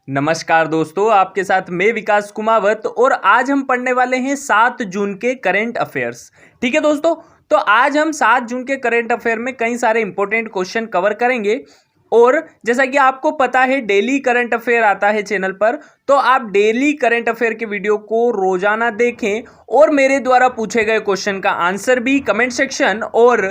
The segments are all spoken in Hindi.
नमस्कार दोस्तों, आपके साथ मैं विकास कुमावत और आज हम पढ़ने वाले हैं 7 जून के करंट अफेयर्स। ठीक है दोस्तों, तो आज हम 7 जून के करंट अफेयर में कई सारे इंपॉर्टेंट क्वेश्चन कवर करेंगे। और जैसा कि आपको पता है डेली करंट अफेयर आता है चैनल पर, तो आप डेली करंट अफेयर के वीडियो को रोजाना देखें और मेरे द्वारा पूछे गए क्वेश्चन का आंसर भी कमेंट सेक्शन और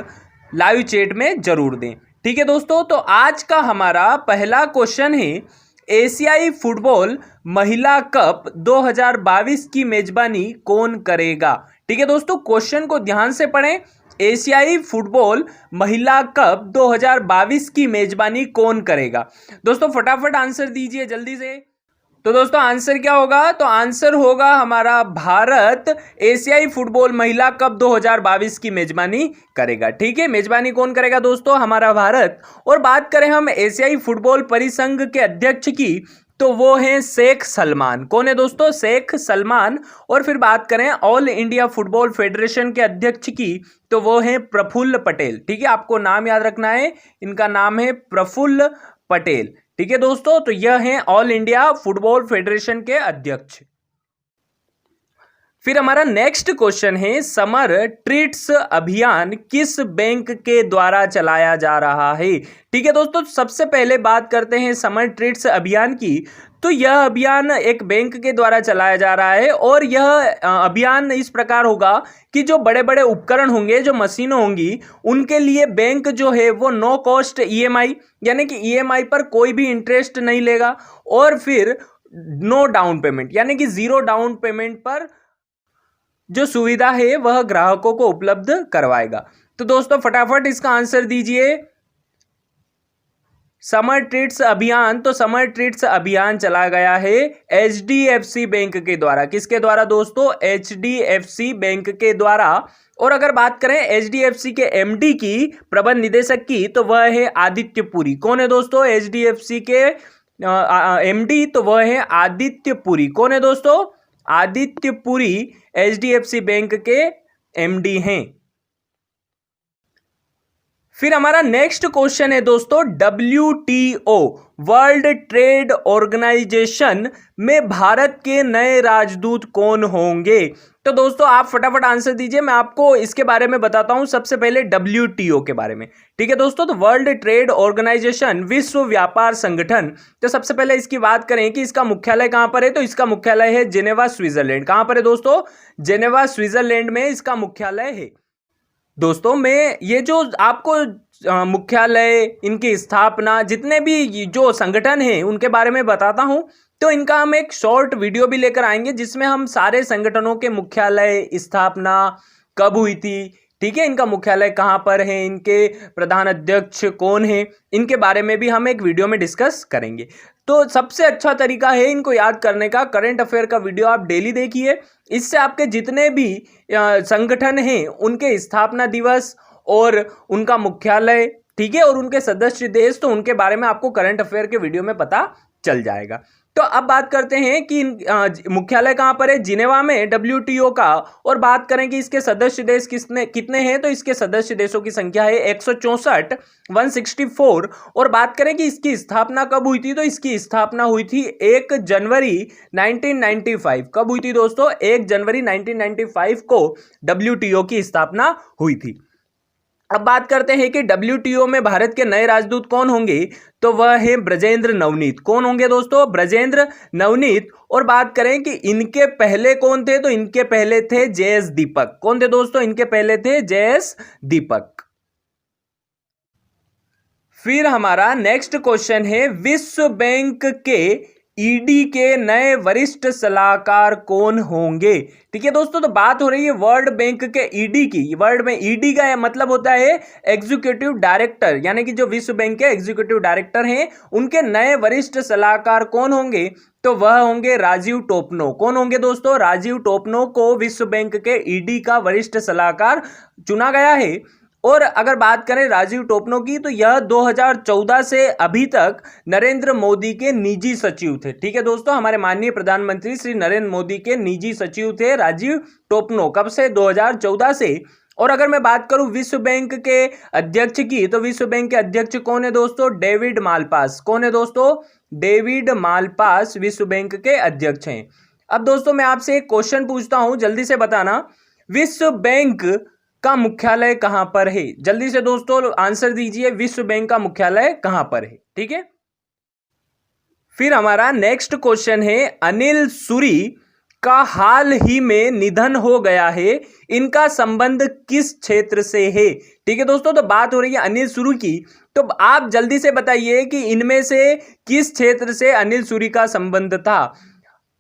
लाइव चैट में जरूर दें। ठीक है दोस्तों, तो आज का हमारा पहला क्वेश्चन है एशियाई फुटबॉल महिला कप 2022 की मेजबानी कौन करेगा। ठीक है दोस्तों, क्वेश्चन को ध्यान से पढ़ें। एशियाई फुटबॉल महिला कप 2022 की मेजबानी कौन करेगा। दोस्तों फटाफट आंसर दीजिए जल्दी से। तो दोस्तों आंसर क्या होगा, तो आंसर होगा हमारा भारत एशियाई फुटबॉल महिला कप 2022 की मेजबानी करेगा। ठीक है, मेजबानी कौन करेगा दोस्तों, हमारा भारत। और बात करें हम एशियाई फुटबॉल परिसंघ के अध्यक्ष की, तो वो हैं शेख सलमान। कौन है दोस्तों, शेख सलमान। और फिर बात करें ऑल इंडिया फुटबॉल फेडरेशन के अध्यक्ष की, तो वो हैं प्रफुल्ल पटेल। ठीक है, आपको नाम याद रखना है, इनका नाम है प्रफुल्ल पटेल। ठीक है दोस्तों, तो यह हैं ऑल इंडिया फुटबॉल फेडरेशन के अध्यक्ष। फिर हमारा नेक्स्ट क्वेश्चन है समर ट्रीट्स अभियान किस बैंक के द्वारा चलाया जा रहा है। ठीक है दोस्तों, सबसे पहले बात करते हैं समर ट्रीट्स अभियान की। तो यह अभियान एक बैंक के द्वारा चलाया जा रहा है और यह अभियान इस प्रकार होगा कि जो बड़े बड़े उपकरण होंगे, जो मशीनें होंगी, उनके लिए बैंक जो है वो नो कॉस्ट ईएमआई, यानी कि ईएमआई पर कोई भी इंटरेस्ट नहीं लेगा, और फिर नो डाउन पेमेंट, यानी कि जीरो डाउन पेमेंट पर जो सुविधा है वह ग्राहकों को उपलब्ध करवाएगा। तो दोस्तों फटाफट इसका आंसर दीजिए। समर ट्रीट्स अभियान, तो समर ट्रीट्स अभियान चलाया गया है एचडीएफसी बैंक के द्वारा। किसके द्वारा दोस्तों, एचडीएफसी बैंक के द्वारा। और अगर बात करें एचडीएफसी के एमडी की, प्रबंध निदेशक की, तो वह है आदित्य पुरी। कौन है दोस्तों एचडीएफसी के एमडी, तो वह है आदित्य पुरी। कौन है दोस्तों, आदित्य पुरी एचडीएफसी बैंक के एमडी हैं। फिर हमारा नेक्स्ट क्वेश्चन है दोस्तों WTO वर्ल्ड ट्रेड ऑर्गेनाइजेशन में भारत के नए राजदूत कौन होंगे। तो दोस्तों आप फटाफट आंसर दीजिए, मैं आपको इसके बारे में बताता हूं। सबसे पहले WTO के बारे में। ठीक है दोस्तों, तो वर्ल्ड ट्रेड ऑर्गेनाइजेशन, विश्व व्यापार संगठन। तो सबसे पहले इसकी बात करें कि इसका मुख्यालय कहां पर है, तो इसका मुख्यालय है जेनेवा स्विट्जरलैंड। कहां पर है दोस्तों, जेनेवा स्विट्जरलैंड में इसका मुख्यालय है। दोस्तों मैं ये जो आपको मुख्यालय, इनकी स्थापना, जितने भी जो संगठन हैं उनके बारे में बताता हूं, तो इनका हम एक शॉर्ट वीडियो भी लेकर आएंगे जिसमें हम सारे संगठनों के मुख्यालय, स्थापना कब हुई थी, ठीक है, इनका मुख्यालय कहां पर है, इनके प्रधान अध्यक्ष कौन है, इनके बारे में भी हम एक वीडियो में डिस्कस करेंगे। तो सबसे अच्छा तरीका है इनको याद करने का, करंट अफेयर का वीडियो आप डेली देखिए। इससे आपके जितने भी संगठन हैं उनके स्थापना दिवस और उनका मुख्यालय, ठीक है, और उनके सदस्य देश, तो उनके बारे में आपको करंट अफेयर के वीडियो में पता चल जाएगा। तो अब बात करते हैं कि मुख्यालय कहां पर है, जिनेवा में WTO का। और बात करें कि इसके सदस्य देश कितने हैं, तो इसके सदस्य देशों की संख्या है 164, 164। और बात करें कि इसकी स्थापना कब हुई थी, तो इसकी स्थापना हुई थी 1 जनवरी 1995। कब हुई थी दोस्तों, 1 जनवरी 1995 को WTO की स्थापना हुई थी। अब बात करते हैं कि WTO में भारत के नए राजदूत कौन होंगे, तो वह है ब्रजेंद्र नवनीत। कौन होंगे दोस्तों, ब्रजेंद्र नवनीत। और बात करें कि इनके पहले कौन थे, तो इनके पहले थे JS दीपक। कौन थे दोस्तों, इनके पहले थे JS दीपक। फिर हमारा नेक्स्ट क्वेश्चन है विश्व बैंक के ईडी के नए वरिष्ठ सलाहकार कौन होंगे। ठीक है दोस्तों, तो बात हो रही है वर्ल्ड बैंक के ईडी की। वर्ल्ड में ईडी का मतलब होता है एग्जीक्यूटिव डायरेक्टर, यानी कि जो विश्व बैंक के एग्जीक्यूटिव डायरेक्टर हैं उनके नए वरिष्ठ सलाहकार कौन होंगे, तो वह होंगे राजीव टोपनो। कौन होंगे दोस्तों, राजीव टोपनो को विश्व बैंक के ईडी का वरिष्ठ सलाहकार चुना गया है। और अगर बात करें राजीव टोपनो की, तो यह 2014 से अभी तक नरेंद्र मोदी के निजी सचिव थे। ठीक है दोस्तों, हमारे माननीय प्रधानमंत्री श्री नरेंद्र मोदी के निजी सचिव थे राजीव टोपनो। कब से, 2014 से। और अगर मैं बात करूं विश्व बैंक के अध्यक्ष की, तो विश्व बैंक के अध्यक्ष कौन है दोस्तों, डेविड मालपास। कौन है दोस्तों, डेविड मालपास विश्व बैंक के अध्यक्ष हैं। अब दोस्तों मैं आपसे एक क्वेश्चन पूछता हूं, जल्दी से बताना, विश्व बैंक का मुख्यालय कहां पर है? जल्दी से दोस्तों आंसर दीजिए, विश्व बैंक का मुख्यालय कहां पर है? ठीक है। फिर हमारा नेक्स्ट क्वेश्चन है, अनिल सूरी का हाल ही में निधन हो गया है, इनका संबंध किस क्षेत्र से है? ठीक है दोस्तों, तो बात हो रही है अनिल सूरी की, तो आप जल्दी से बताइए कि इनमें से किस क्षेत्र से अनिल सूरी का संबंध था।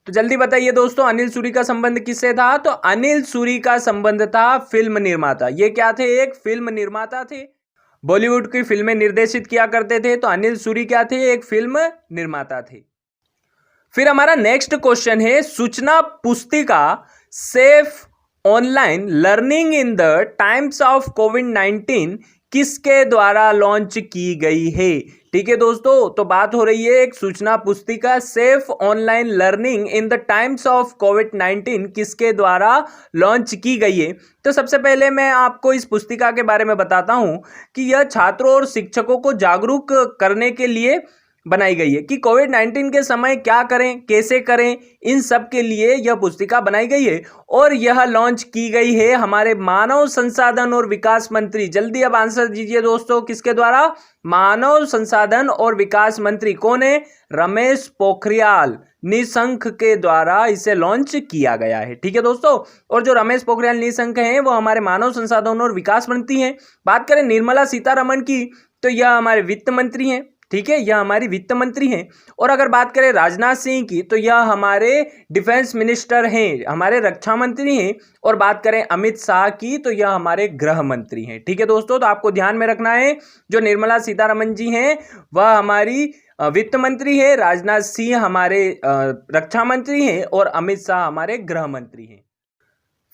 तो जल्दी बताइए दोस्तों, अनिल सूरी का संबंध किससे था? तो अनिल सूरी का संबंध था फिल्म निर्माता। ये क्या थे? एक फिल्म निर्माता थे, बॉलीवुड की फिल्में निर्देशित किया करते थे। तो अनिल सूरी क्या थे? एक फिल्म निर्माता थे। फिर हमारा नेक्स्ट क्वेश्चन है, सूचना पुस्तिका safe online learning in the times of कोविड-19 किसके द्वारा लॉन्च की गई है? ठीक है दोस्तों, तो बात हो रही है एक सूचना पुस्तिका safe online learning in the times of कोविड-19 किसके द्वारा लॉन्च की गई है? तो सबसे पहले मैं आपको इस पुस्तिका के बारे में बताता हूं कि यह छात्रों और शिक्षकों को जागरूक करने के लिए बनाई गई है कि कोविड-19 के समय क्या करें, कैसे करें, इन सब के लिए यह पुस्तिका बनाई गई है और यह लॉन्च की गई है हमारे मानव संसाधन और विकास मंत्री। जल्दी अब आंसर दीजिए दोस्तों, किसके द्वारा? मानव संसाधन और विकास मंत्री कौन है? रमेश पोखरियाल निशंक के द्वारा इसे लॉन्च किया गया है। ठीक है दोस्तों, और जो रमेश पोखरियाल निशंक हैं वो हमारे मानव संसाधन और विकास मंत्री हैं। बात करें निर्मला सीतारमण की, तो यह हमारे वित्त मंत्री हैं। ठीक है, यह हमारी वित्त मंत्री हैं। और अगर बात करें राजनाथ सिंह की, तो यह हमारे डिफेंस मिनिस्टर हैं, हमारे रक्षा मंत्री हैं। और बात करें अमित शाह की, तो यह हमारे गृह मंत्री हैं। ठीक है दोस्तों, तो आपको ध्यान में रखना है, जो निर्मला सीतारमण जी हैं वह हमारी वित्त मंत्री है, राजनाथ सिंह हमारे रक्षा मंत्री हैं और अमित शाह हमारे गृह मंत्री हैं।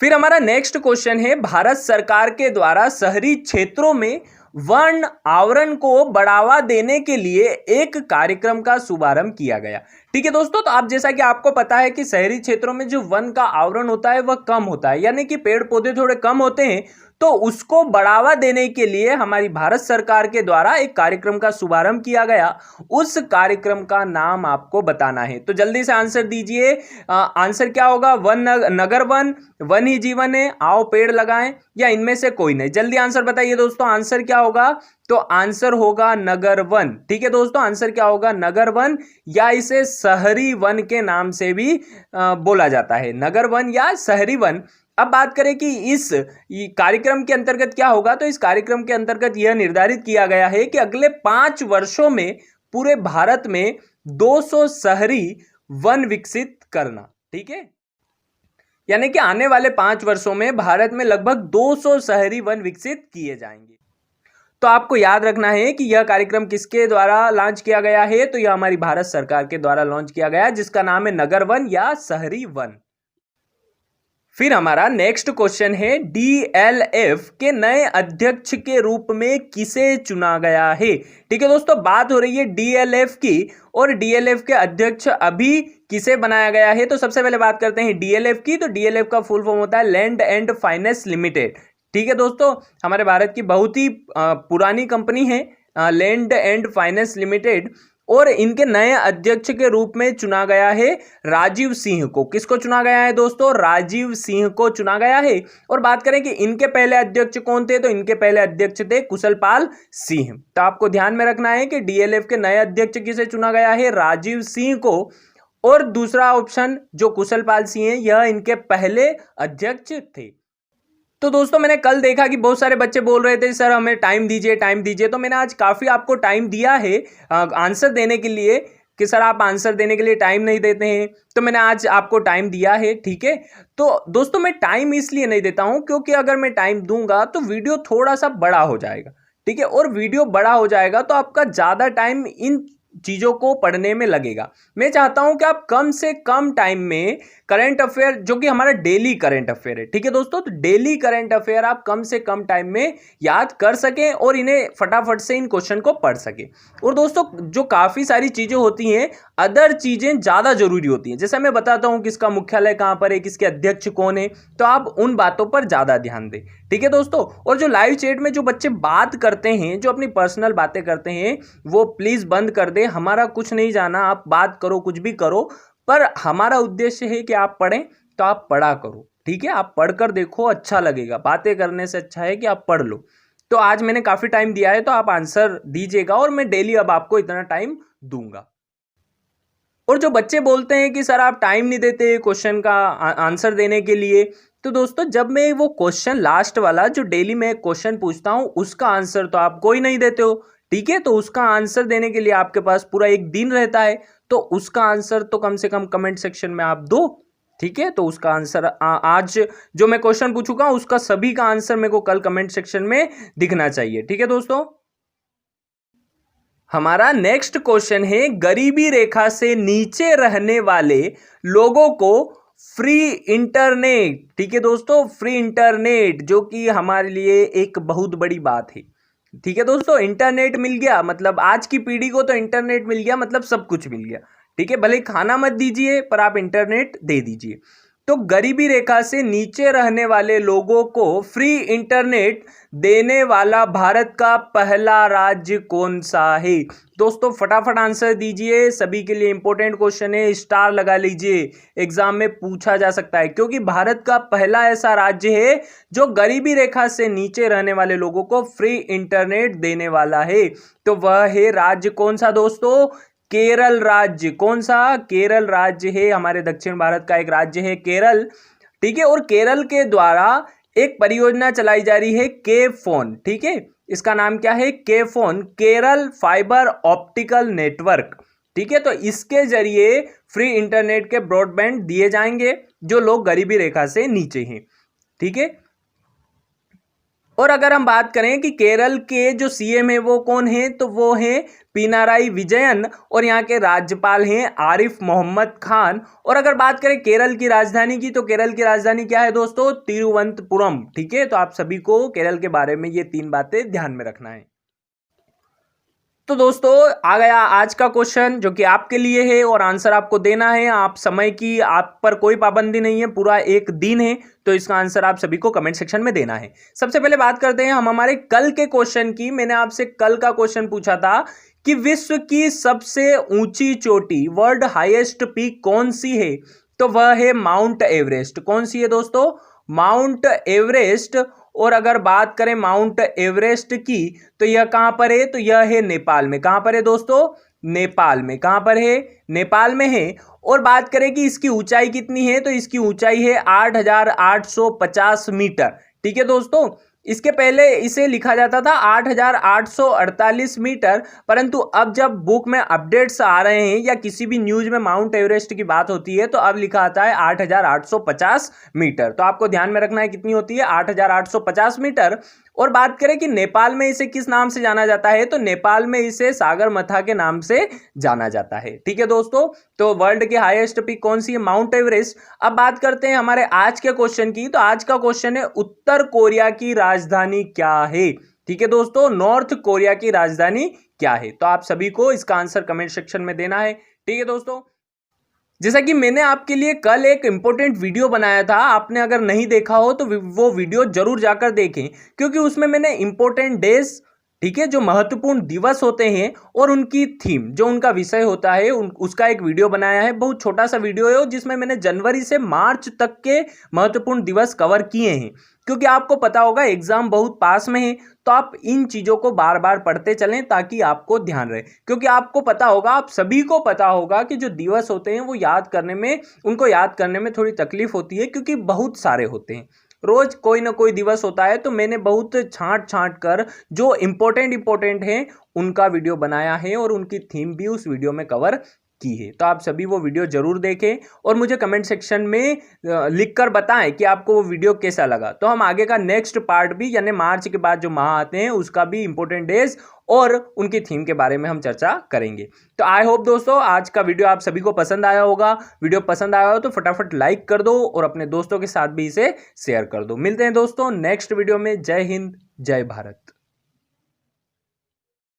फिर हमारा नेक्स्ट क्वेश्चन है, भारत सरकार के द्वारा शहरी क्षेत्रों में वन आवरण को बढ़ावा देने के लिए एक कार्यक्रम का शुभारंभ किया गया। ठीक है दोस्तों, तो आप जैसा कि आपको पता है कि शहरी क्षेत्रों में जो वन का आवरण होता है वह कम होता है, यानी कि पेड़ पौधे थोड़े कम होते हैं, तो उसको बढ़ावा देने के लिए हमारी भारत सरकार के द्वारा एक कार्यक्रम का शुभारंभ किया गया। उस कार्यक्रम का नाम आपको बताना है, तो जल्दी से आंसर दीजिए। आंसर क्या होगा? वन नगर वन, वन ही जीवन है, आओ पेड़ लगाएं, या इनमें से कोई नहीं? जल्दी आंसर बताइए दोस्तों, आंसर क्या होगा? तो आंसर होगा नगर वन। ठीक है दोस्तों, आंसर क्या होगा? नगर वन, या इसे शहरी वन के नाम से भी बोला जाता है, नगर वन या शहरी वन। अब बात करें कि इस कार्यक्रम के अंतर्गत क्या होगा, तो इस कार्यक्रम के अंतर्गत यह निर्धारित किया गया है कि अगले 5 वर्षों में पूरे भारत में 200 शहरी वन विकसित करना। ठीक है, यानी कि आने वाले 5 वर्षों में भारत में लगभग 200 शहरी वन विकसित किए जाएंगे। तो आपको याद रखना है कि यह कार्यक्रम किसके द्वारा लॉन्च किया गया है? तो यह हमारी भारत सरकार के द्वारा लॉन्च किया गया है, जिसका नाम है नगर वन या शहरी वन। फिर हमारा नेक्स्ट क्वेश्चन है, डीएलएफ के नए अध्यक्ष के रूप में किसे चुना गया है? ठीक है दोस्तों, बात हो रही है डीएलएफ की, और डीएलएफ के अध्यक्ष अभी किसे बनाया गया है? तो सबसे पहले बात करते हैं डीएलएफ की। तो डीएलएफ का फुल फॉर्म होता है लैंड एंड फाइनेंस लिमिटेड। ठीक है दोस्तों, हमारे भारत की बहुत ही पुरानी कंपनी है लैंड एंड फाइनेंस लिमिटेड, और इनके नए अध्यक्ष के रूप में चुना गया है राजीव सिंह को। किसको चुना गया है दोस्तों? राजीव सिंह को चुना गया है। और बात करें कि इनके पहले अध्यक्ष कौन थे, तो इनके पहले अध्यक्ष थे कुशलपाल सिंह। तो आपको ध्यान में रखना है कि डीएलएफ के नए अध्यक्ष किसे चुना गया है? राजीव सिंह को। और दूसरा ऑप्शन जो कुशलपाल सिंह है, यह इनके पहले अध्यक्ष थे। तो दोस्तों मैंने कल देखा कि बहुत सारे बच्चे बोल रहे थे सर हमें टाइम दीजिए, टाइम दीजिए, तो मैंने आज काफ़ी आपको टाइम दिया है आंसर देने के लिए, कि सर आप आंसर देने के लिए टाइम नहीं देते हैं, तो मैंने आज आपको टाइम दिया है। ठीक है, तो दोस्तों मैं टाइम इसलिए नहीं देता हूं क्योंकि अगर मैं टाइम दूंगा तो वीडियो थोड़ा सा बड़ा हो जाएगा। ठीक है, और वीडियो बड़ा हो जाएगा तो आपका ज़्यादा टाइम इन चीज़ों को पढ़ने में लगेगा। मैं चाहता हूं कि आप कम से कम टाइम में करंट अफेयर, जो कि हमारा डेली करंट अफेयर है, ठीक है दोस्तों, तो डेली करंट अफेयर आप कम से कम टाइम में याद कर सकें और इन्हें फटाफट से इन क्वेश्चन को पढ़ सकें। और दोस्तों जो काफ़ी सारी चीज़ें होती हैं, अदर चीज़ें ज़्यादा ज़रूरी होती हैं, जैसे मैं बताता हूँ किसका मुख्यालय कहाँ पर है, किसके अध्यक्ष कौन है, तो आप उन बातों पर ज़्यादा ध्यान दें। ठीक है दोस्तों, और जो लाइव चैट में जो बच्चे बात करते हैं, जो अपनी पर्सनल बातें करते हैं, वो प्लीज़ बंद कर दें करे, हमारा कुछ नहीं जाना, आप बात करो, कुछ भी करो, पर हमारा उद्देश्य है कि आप पढ़ें, तो आप पढ़ा करो, ठीक है। आप पढ़कर देखो, अच्छा लगेगा। बातें करने से अच्छा है कि आप पढ़ लो। तो आज मैंने काफ़ी टाइम दिया है, तो आप आंसर दीजिएगा और मैं डेली अब आपको इतना टाइम दूंगा। और जो बच्चे बोलते हैं कि सर आप टाइम नहीं देते क्वेश्चन का आंसर देने के लिए, तो दोस्तों जब मैं वो क्वेश्चन लास्ट वाला जो डेली मैं क्वेश्चन पूछता हूँ उसका आंसर तो आप कोई नहीं देते हो, ठीक है। तो उसका आंसर देने के लिए आपके पास पूरा एक दिन रहता है, तो उसका आंसर तो कम से कम कमेंट सेक्शन में आप दो, ठीक है। तो उसका आंसर आज जो मैं क्वेश्चन पूछूंगा उसका सभी का आंसर मेरे को कल कमेंट सेक्शन में दिखना चाहिए, ठीक है दोस्तों। हमारा नेक्स्ट क्वेश्चन है, गरीबी रेखा से नीचे रहने वाले लोगों को फ्री इंटरनेट, ठीक है दोस्तों, फ्री इंटरनेट जो कि हमारे लिए एक बहुत बड़ी बात है, ठीक है दोस्तों। इंटरनेट मिल गया मतलब आज की पीढ़ी को तो इंटरनेट मिल गया मतलब सब कुछ मिल गया, ठीक है। भले खाना मत दीजिए पर आप इंटरनेट दे दीजिए। तो गरीबी रेखा से नीचे रहने वाले लोगों को फ्री इंटरनेट देने वाला भारत का पहला राज्य कौन सा है? दोस्तों फटाफट आंसर दीजिए, सभी के लिए इंपॉर्टेंट क्वेश्चन है, स्टार लगा लीजिए, एग्जाम में पूछा जा सकता है, क्योंकि भारत का पहला ऐसा राज्य है जो गरीबी रेखा से नीचे रहने वाले लोगों को फ्री इंटरनेट देने वाला है। तो वह है राज्य कौन सा दोस्तों? केरल राज्य। कौन सा? केरल राज्य है, हमारे दक्षिण भारत का एक राज्य है केरल, ठीक है। और केरल के द्वारा एक परियोजना चलाई जा रही है के फोन, ठीक है। इसका नाम क्या है? के phone, Kerala fibre optical network, ठीक है। तो इसके जरिए फ्री इंटरनेट के ब्रॉडबैंड दिए जाएंगे जो लोग गरीबी रेखा से नीचे हैं, ठीक है। और अगर हम बात करें कि केरल के जो सीएम है वो कौन है, तो वो है पिनाराई विजयन, और यहाँ के राज्यपाल हैं आरिफ मोहम्मद खान। और अगर बात करें केरल की राजधानी की, तो केरल की राजधानी क्या है दोस्तों? तिरुवनंतपुरम, ठीक है। तो आप सभी को केरल के बारे में ये 3 बातें ध्यान में रखना है। तो दोस्तों आ गया आज का क्वेश्चन जो कि आपके लिए है और आंसर आपको देना है। आप समय की आप पर कोई पाबंदी नहीं है, पूरा एक दिन है, तो इसका आंसर आप सभी को कमेंट सेक्शन में देना है। सबसे पहले बात करते हैं हम हमारे कल के क्वेश्चन की। मैंने आपसे कल का क्वेश्चन पूछा था कि विश्व की सबसे ऊंची चोटी, वर्ल्ड हाईएस्ट पीक कौन सी है? तो वह है माउंट एवरेस्ट। कौन सी है दोस्तों? Mount Everest. और अगर बात करें माउंट एवरेस्ट की, तो यह कहां पर है? तो यह है नेपाल में। कहां पर है दोस्तों? नेपाल में। कहां पर है? नेपाल में है। और बात करें कि इसकी ऊंचाई कितनी है, तो इसकी ऊंचाई है 8,850 मीटर, ठीक है दोस्तों। इसके पहले इसे लिखा जाता था 8,848 मीटर, परंतु अब जब बुक में अपडेट्स आ रहे हैं या किसी भी न्यूज में माउंट एवरेस्ट की बात होती है तो अब लिखा आता है 8,850 मीटर। तो आपको ध्यान में रखना है कितनी होती है? 8,850 मीटर। और बात करें कि नेपाल में इसे किस नाम से जाना जाता है, तो नेपाल में इसे सागरमाथा के नाम से जाना जाता है, ठीक है दोस्तों। तो वर्ल्ड की हाईएस्ट पीक कौन सी है? Mount Everest. अब बात करते हैं हमारे आज के क्वेश्चन की। तो आज का क्वेश्चन है, उत्तर कोरिया की राजधानी क्या है? ठीक है दोस्तों, नॉर्थ कोरिया की राजधानी क्या है? तो आप सभी को इसका आंसर कमेंट सेक्शन में देना है, ठीक है दोस्तों। जैसा कि मैंने आपके लिए कल एक इंपॉर्टेंट वीडियो बनाया था, आपने अगर नहीं देखा हो तो वो वीडियो जरूर जाकर देखें, क्योंकि उसमें मैंने इंपॉर्टेंट डेज, ठीक है, जो महत्वपूर्ण दिवस होते हैं और उनकी थीम, जो उनका विषय होता है, उसका एक वीडियो बनाया है। बहुत छोटा सा वीडियो है जिसमें मैंने जनवरी से मार्च तक के महत्वपूर्ण दिवस कवर किए हैं, क्योंकि आपको पता होगा एग्जाम बहुत पास में है, तो आप इन चीज़ों को बार बार पढ़ते चलें ताकि आपको ध्यान रहे। क्योंकि आपको पता होगा, आप सभी को पता होगा कि जो दिवस होते हैं वो याद करने में, उनको याद करने में थोड़ी तकलीफ होती है, क्योंकि बहुत सारे होते हैं, रोज कोई ना कोई दिवस होता है। तो मैंने बहुत छांट कर जो इंपॉर्टेंट हैं उनका वीडियो बनाया है और उनकी थीम भी उस वीडियो में कवर की है। तो आप सभी वो वीडियो जरूर देखें और मुझे कमेंट सेक्शन में लिखकर बताएं कि आपको वो वीडियो कैसा लगा। तो हम आगे का नेक्स्ट पार्ट भी, यानी मार्च के बाद जो माह आते हैं उसका भी इंपॉर्टेंट डेज और उनकी थीम के बारे में हम चर्चा करेंगे। तो आई होप दोस्तों आज का वीडियो आप सभी को पसंद आया होगा। वीडियो पसंद आया हो तो फटाफट लाइक कर दो और अपने दोस्तों के साथ भी इसे शेयर कर दो। मिलते हैं दोस्तों नेक्स्ट वीडियो में। जय हिंद, जय भारत।